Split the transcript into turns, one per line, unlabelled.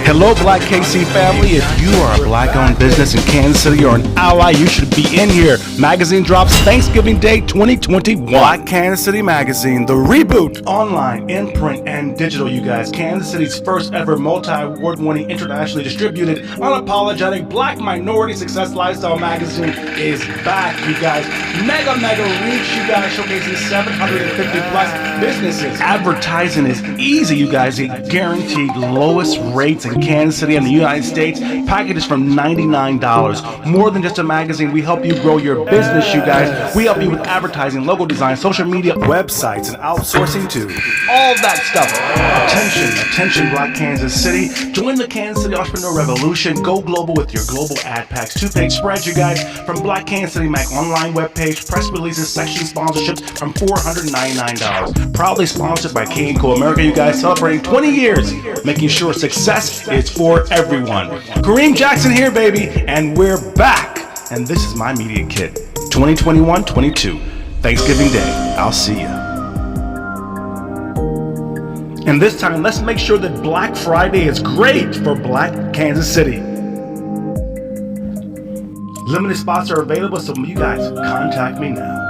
Hello, Black KC family. If you are a black-owned business in Kansas City or an ally, you should be in here. Magazine drops Thanksgiving Day 2021. Black Kansas City Magazine, the Reboot. Online, in print, and digital, you guys. Kansas City's first ever multi-award-winning, internationally distributed, unapologetic, black minority success lifestyle magazine is back, you guys. Mega reach, you guys, showcasing 750 plus businesses. Advertising is easy, you guys. It guaranteed lowest rates in Kansas City and the United States. Packages from $99. More than just a magazine, we help you grow your business, you guys. We help you with advertising, logo design, social media, websites, and outsourcing too. All that stuff. Attention, Black Kansas City. Join the Kansas City Entrepreneur Revolution. Go global with your global ad packs. 2-page spreads, you guys. From Black Kansas City Mag online webpage, press releases, section sponsorships from $499. Proudly sponsored by KA&CO America, you guys, celebrating 20 years, making sure success is for everyone. Kareem Jackson here, baby, and we're back. And this is my media kit, 2021-22, Thanksgiving Day. I'll see ya. And this time, let's make sure that Black Friday is great for Black Kansas City. Limited spots are available, so you guys contact me now.